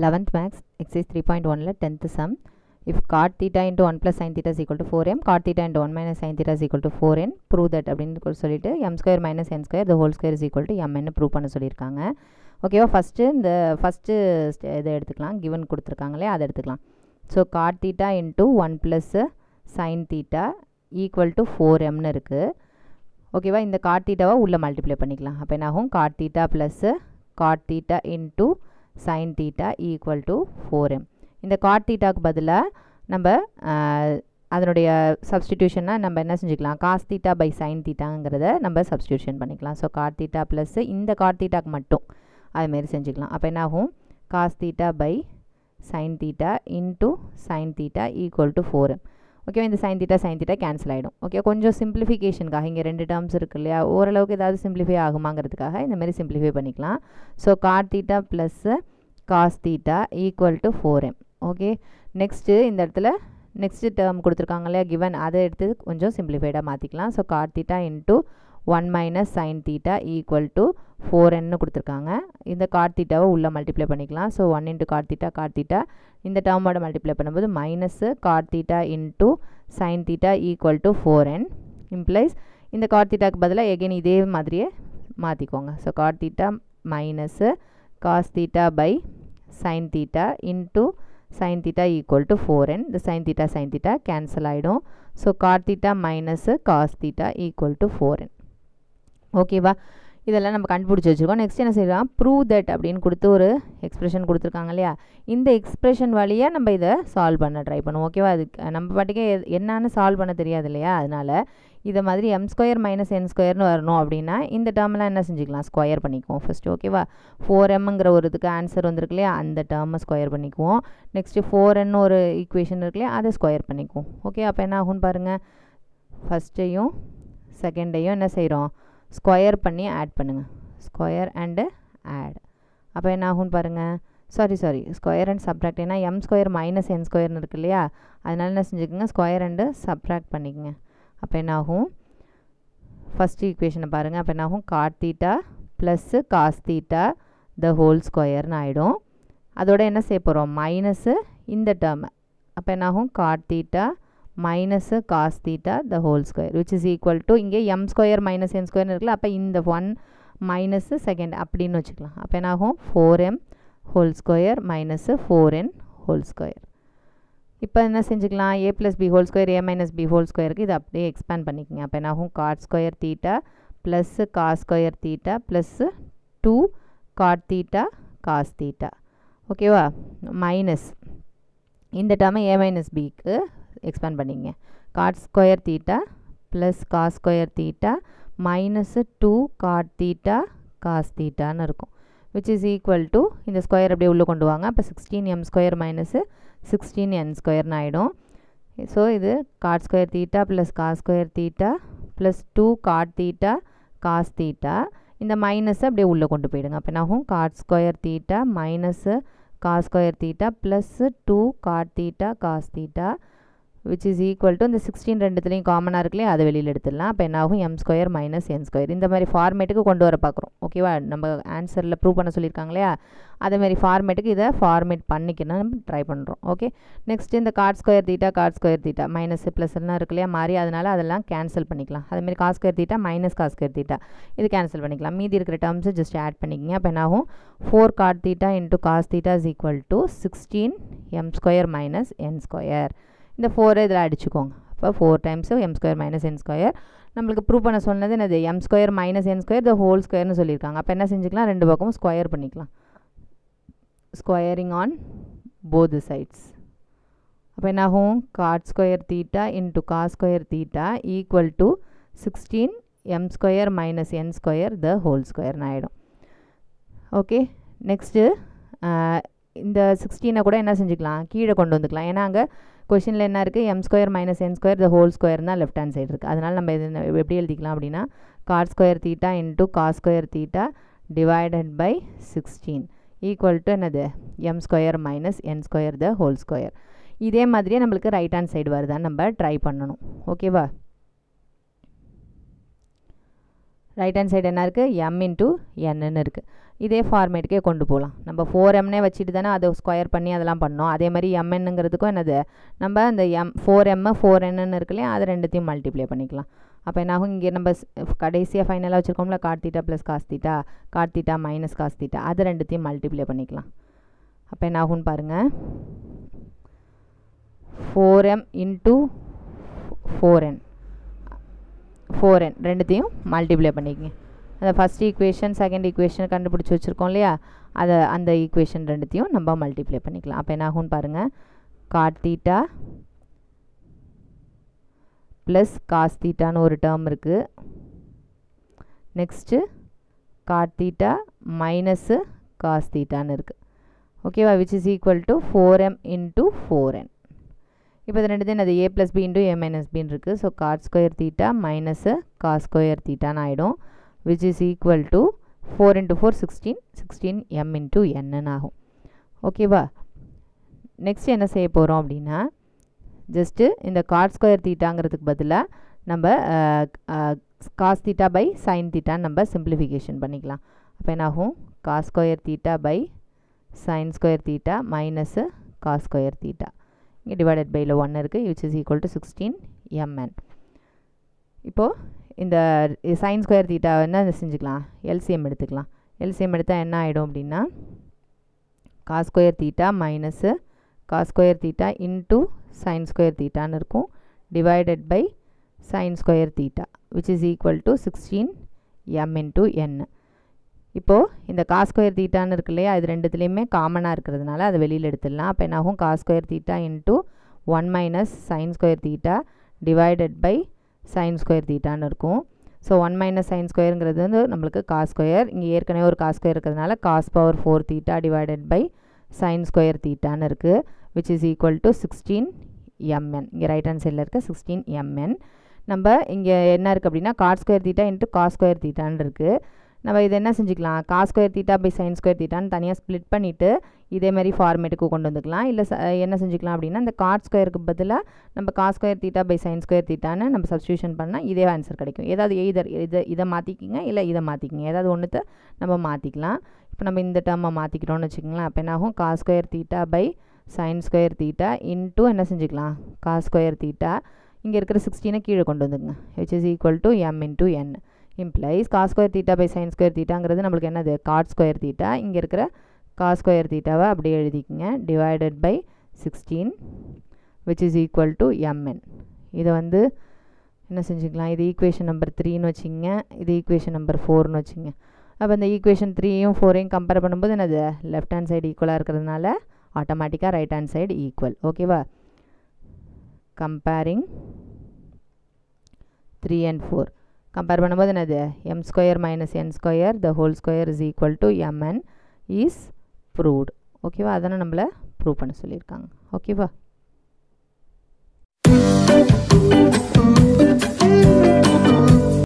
11th max exercise 3.1 10th sum. If cot theta into 1 plus sin theta is equal to 4m, cot theta into 1 minus sin theta is equal to 4n, prove that அப்படின்னு சொல்லிட்டு m square minus n square the whole square is equal to m ன்னு prove பண்ண சொல்லியிருக்காங்க. ஓகேவா, first இதை எடுத்துக்கலாம், given கொடுத்துருக்காங்களே அதை எடுத்துக்கலாம். So cot theta into 1 plus sin theta equal to 4mன்னு இருக்குது. ஓகேவா, இந்த cot thetaவை உள்ளே மல்டிப்ளை பண்ணிக்கலாம். அப்போ என்ன ஆகும், cot theta plus cot theta into sin theta equal to 4m. இந்த cot thetaக்கு பதிலாக நம்ம அதனுடைய சப்ஸ்டிடியூஷன்னா நம்ம என்ன செஞ்சுக்கலாம், cos theta by sin thetaங்கிறத நம்ம சப்ஸ்டிடியூஷன் பண்ணிக்கலாம். ஸோ cot theta ப்ளஸ் இந்த cot thetaக்கு மட்டும் அதுமாரி செஞ்சுக்கலாம். அப்போ என்ன ஆகும், cos theta by sin theta into sin theta equal to 4m. Okay, இந்த sin theta கேன்சல் ஆகிடும். ஓகே, கொஞ்சம் சிம்பிளிஃபிகேஷனுக்காக இங்கே 2 டேர்ம்ஸ் இருக்கு இல்லையா, ஓரளவுக்கு ஏதாவது சிம்பிளிஃபை ஆகுமாங்கிறதுக்காக இந்தமாரி சிம்பிளிஃபை பண்ணிக்கலாம். So cot theta plus cos theta equal to 4m. Okay, next இந்த இடத்துல நெக்ஸ்ட்டு டேர்ம் கொடுத்துருக்காங்க இல்லையா கிவன், அதை எடுத்து கொஞ்சம் சிம்பிளிஃபைடாக மாற்றிக்கலாம். So cot theta into 1 minus sin theta equal to 4n கொடுத்துருக்காங்க. இந்த cot thetaவை உள்ளே மல்டிப்ளை பண்ணிக்கலாம். ஸோ 1 into cot theta இந்த டேர்மோட மல்டிப்ளை பண்ணும்போது minus cot theta into sin theta equal to 4n implies இந்த cot thetaக்கு பதிலாக எகெயின் இதே மாதிரியே மாற்றிக்கோங்க. So cot theta minus cos theta by sin theta into sin theta equal to 4n. இந்த sin theta cancel ஆகிடும். So cot theta minus cos theta equal to 4n. ஓகேவா, இதெல்லாம் நம்ம கண்டுபிடிச்சி வச்சுருக்கோம். நெக்ஸ்ட் என்ன செய்யலாம், ப்ரூவ் தட் அப்படின்னு கொடுத்து ஒரு எக்ஸ்பிரஷன் கொடுத்துருக்காங்க இல்லையா, இந்த எக்ஸ்பிரஷன் வழியாக நம்ம இதை சால்வ் பண்ண ட்ரை பண்ணுவோம். ஓகேவா, அதுக்கு நம்ம பாட்டுக்கே என்னன்னு சால்வ் பண்ண தெரியாது இல்லையா, அதனால் இதை மாதிரி m ஸ்கொயர் மைனஸ் n ஸ்கொயர்னு வரணும் அப்படின்னா இந்த டேர்ம்லாம் என்ன செஞ்சுக்கலாம், ஸ்கொயர் பண்ணிக்குவோம் ஃபஸ்ட்டு. ஓகேவா, 4mங்கிற ஒரு இதுக்கு ஆன்சர் வந்துருக்கு இல்லையா, அந்த டேர்மை ஸ்கொயர் பண்ணிக்குவோம். நெக்ஸ்ட்டு 4n ஒரு ஈக்குவேஷன் இருக்கு இல்லையா, அதை ஸ்கொயர் பண்ணிக்குவோம். ஓகே, அப்போ என்ன ஆகும்னு பாருங்கள், ஃபஸ்ட்டையும் செகண்டையும் என்ன செய்கிறோம், ஸ்கொயர் பண்ணி ஆட் பண்ணுங்கள். Square and add. அப்போ என்ன ஆகும்னு பாருங்கள், சாரி ஸ்கொயர் அண்ட் சப்ராக்ட். ஏன்னா m ஸ்கொயர் மைனஸ் n ஸ்கொயர்னு இருக்கு இல்லையா, அதனால என்ன செஞ்சுக்கோங்க, ஸ்கொயர் அண்டு சப்ராக்ட் பண்ணிக்கோங்க. அப்போ என்ன ஆகும், ஃபஸ்ட்டு ஈக்குவேஷனை பாருங்கள். அப்போ என்ன ஆகும், cot theta plus cos theta த ஹோல் ஸ்கொயர்னு ஆகிடும். அதோட என்ன செய்ய போகிறோம், மைனஸு இந்த டேர்மை. அப்போ என்ன ஆகும், cot theta minus cos theta the whole square which is equal to இங்கே m ஸ்கொயர் மைனஸ் n ஸ்கொயர்னு இருக்குல்ல, அப்போ இந்த 1 மைனஸு செகண்ட் அப்படின்னு வச்சுக்கலாம். அப்போ என்ன ஆகும், 4m whole square minus 4n whole square. இப்போ என்ன செஞ்சுக்கலாம், a plus b whole square a minus b whole ஸ்கொயருக்கு இது அப்படியே எக்ஸ்பேண்ட் பண்ணிக்கோங்க. அப்போ என்ன ஆகும், cot square theta plus cos square theta plus 2 cot theta cos theta. ஓகேவா, மைனஸ் இந்த டேர்மை a மைனஸ் பிக்கு எக்ஸ்பேண்ட் பண்ணிங்க. cot square theta plus cos square theta minus 2 cot theta cos தீட்டான்னு இருக்கும் விச் இஸ் ஈக்குவல் டு இந்த square அப்படியே உள்ளே கொண்டு வாங்க. அப்போ 16m ஸ்கொயர் மைனஸு 16n ஸ்கொயர்னு ஆகிடும். ஸோ இது cot square theta plus cos square theta plus 2 cot theta cos theta. இந்த மைனஸை அப்படியே உள்ளே கொண்டு போயிடுங்க. அப்போ என்ன ஆகும், cot square theta minus cos square theta plus 2 cot theta cos theta which is equal to இந்த 16 ரெண்டுத்துலேயும் காமனாக இருக்குல்லையே அதை வெளியில் எடுத்துடலாம். அப்போ என்ன ஆகும், m square minus n square. இந்த மாதிரி ஃபார்மேட்டுக்கு கொண்டு வர பார்க்குறோம். ஓகேவா, நம்ம ஆன்சரில் ப்ரூவ் பண்ண சொல்லியிருக்காங்க இல்லையா, அதேமாதிரி ஃபார்மேட்டுக்கு இதை ஃபார்மேட் பண்ணிக்கணும் நம்ம ட்ரை பண்ணுறோம். ஓகே, நெக்ஸ்ட் இந்த cot square theta minus plus எல்லாம் இருக்கு இல்லையா மாறி, அதனால் அதெல்லாம் கேன்சல் பண்ணிக்கலாம். அதேமாதிரி cos square theta minus cos square theta இது கேன்சல் பண்ணிக்கலாம். மீதி இருக்கிற டேர்ம்ஸை ஜஸ்ட் ஆட் பண்ணிக்கங்க. அப்போ என்ன ஆகும், 4 cot theta into cos theta is equal to 16m square minus n square. இந்த 4 இதில் அடிச்சுக்கோங்க. அப்போ 4 times m square minus n square. நம்மளுக்கு ப்ரூவ் பண்ண சொன்னது என்னது, m square minus n square the whole ஸ்கொயர்னு சொல்லியிருக்காங்க. அப்போ என்ன செஞ்சுக்கலாம், ரெண்டு பக்கமும் ஸ்கொயர் பண்ணிக்கலாம். Squaring on both sides. அப்போ என்ன ஆகும், cot square theta into cos square theta equal to 16m square minus n square the whole ஸ்கொயர்னு ஆகிடும். ஓகே, நெக்ஸ்ட்டு இந்த 16 கூட என்ன செஞ்சுக்கலாம், கீழே கொண்டு வந்துக்கலாம். ஏன்னா அங்கே கொஷினில் என்ன இருக்குது, m square minus n square the whole square தான் லெஃப்ட் ஹேண்ட் சைடு இருக்குது. அதனால் நம்ம இது எப்படி எழுதிக்கலாம் அப்படின்னா, cot square theta into cos square theta divided by 16 equal to என்னது, m square minus n square the whole square. இதே மாதிரியே நம்மளுக்கு ரைட் ஹேண்ட் சைடு வருதான்னு நம்ம ட்ரை பண்ணணும். ஓகேவா, ரைட் ஹேண்ட் சைடு என்ன இருக்குது m இன்ட்டு n இருக்குது. இதே ஃபார்மேட்டுக்கே கொண்டு போகலாம். நம்ம 4mனே வச்சுட்டு தானே அதை ஸ்கொயர் பண்ணி அதெல்லாம் பண்ணோம். அதே மாதிரி mnங்கிறதுக்கும் என்னது நம்ம அந்த 4m 4n இருக்கு இல்லையா அது ரெண்டுத்தையும் மல்டிப்ளை பண்ணிக்கலாம். அப்போ என்னாகும் இங்கே நம்ம கடைசியாக ஃபைனலாக வச்சுருக்கோம்ல cot theta plus cos theta cot theta minus cos theta அது ரெண்டுத்தையும் மல்டிப்ளை பண்ணிக்கலாம். அப்போ என்னாகும்னு பாருங்கள் 4m இன்ட்டு 4n ரெண்டுத்தையும் மல்டிப்ளை பண்ணிக்கங்க. அந்த ஃபஸ்ட் ஈக்குவேஷன் செகண்ட் ஈக்குவேஷன் கண்டுபிடிச்சி வச்சுருக்கோம் இல்லையா அதை அந்த ஈக்குவேஷன் ரெண்டுத்தையும் நம்ம மல்டிப்ளை பண்ணிக்கலாம். அப்போ என்ன ஆகும்னு பாருங்கள் காட் தீட்டா ப்ளஸ் காஸ் தீட்டான்னு ஒரு டேர்ம் இருக்குது. Next cot theta minus cos தீட்டான்னு இருக்குது. ஓகேவா which is equal to 4m into 4n. இப்போ இது ரெண்டுத்தையும் அது a plus b into a minus பின்னு இருக்குது. So cot square theta minus cos square தீட்டான்னு ஆகிடும். which is equal to 4 into 4 16m into n ஆகும். ஓகேவா நெக்ஸ்ட் என்ன செய்ய போகிறோம் அப்படின்னா ஜஸ்ட்டு இந்த காட் ஸ்கொயர் தீட்டாங்கிறதுக்கு பதிலாக நம்ம காஸ் தீட்டா பை சைன் தீட்டான்னு நம்ம சிம்பிளிஃபிகேஷன் பண்ணிக்கலாம். அப்போ என்னாகும் cos square theta by sine square theta minus cos square theta இங்கே டிவைடட் பையில் 1 இருக்குது which is equal to 16mn. இப்போது இந்த சைன் ஸ்கொயர் தீட்டா என்ன செஞ்சுக்கலாம் எல்சிஎம் எடுத்துக்கலாம். எல்சிஎம் எடுத்தால் என்ன ஆகிடும் அப்படின்னா cos square theta minus cos square theta into sine square தீட்டான்னு இருக்கும் divided by sine square theta which is equal to 16m into n. இப்போது இந்த காஸ் ஸ்கொயர் தீட்டான்னு இருக்கு இல்லையா இது ரெண்டுத்துலேயுமே காமனாக இருக்கிறதுனால அதை வெளியில் எடுத்துடலாம். அப்போ என்னாகும் cos square theta into 1 minus sine square theta divided by sine square தீட்டான்னு இருக்கும். ஸோ 1 மைனஸ் சைன் ஸ்கொயருங்கிறது வந்து நம்மளுக்கு காஸ் ஸ்கொயர் இங்கே ஏற்கனவே ஒரு காஸ் ஸ்கொயர் இருக்கிறதுனால cos power 4 theta divided by sine square தீட்டான்னு இருக்குது which is equal to 16mn. இங்கே ரைட் ஹேண்ட் சைடில் இருக்க 16mn. நம்ம இங்கே என்ன இருக்குது அப்படின்னா cot square theta into cos square தீட்டான்னு இருக்குது. நம்ம இது என்ன செஞ்சுக்கலாம் cos square theta by sine square தீட்டான்னு தனியாக ஸ்ப்ளிட் பண்ணிவிட்டு இதேமாதிரி ஃபார்மேட்டுக்கு கொண்டு வந்துக்கலாம். இல்லை என்ன செஞ்சுக்கலாம் அப்படின்னா இந்த காட் ஸ்கொயருக்கு பதிலாக நம்ம cos square theta by sine square தீட்டான்னு நம்ம சப்ஸ்டியூஷன் பண்ணால் இதே ஆன்சர் கிடைக்கும். ஏதாவது இதை மாற்றிக்கிங்க இல்லை இதை மாற்றிக்கிங்க ஏதாவது ஒன்றுத்தை நம்ம மாற்றிக்கலாம். இப்போ நம்ம இந்த டேர்மை மாற்றிக்கிறோன்னு வச்சுக்கோங்களேன். அப்போ என்னாகும் cos square theta by sine square theta into என்ன செஞ்சுக்கலாம் காஸ் ஸ்கொயர் தீட்டா இங்கே இருக்கிற 16 கீழே கொண்டு வந்துங்க which is equal to m into n implies cos square theta by sin square thetaங்கிறது நம்மளுக்கு என்னது cot square theta இங்கே இருக்கிற cos square thetaவை அப்படியே எழுதிக்குங்க divided by 16 which is equal to mn. இதை வந்து என்ன செஞ்சுக்கலாம் இது ஈக்குவேஷன் நம்பர் 3ன்னு வச்சுங்க இது ஈக்குவேஷன் நம்பர் 4ன்னு வச்சுங்க. அப்போ இந்த ஈக்குவேஷன் 3யும் 4யும் கம்பேர் பண்ணும்போது என்னது லெஃப்ட் ஹேண்ட் சைடு ஈக்குவலாக இருக்கிறதுனால ஆட்டோமேட்டிக்காக ரைட் ஹேண்ட் சைடு ஈக்குவல். ஓகேவா கம்பேரிங் 3 and 4 கம்பேர் பண்ணும்போது என்னது m square minus n square the whole square is equal to mn is proved. ஓகேவா அதனை நம்மளை ப்ரூவ் பண்ண சொல்லியிருக்காங்க. ஓகேவா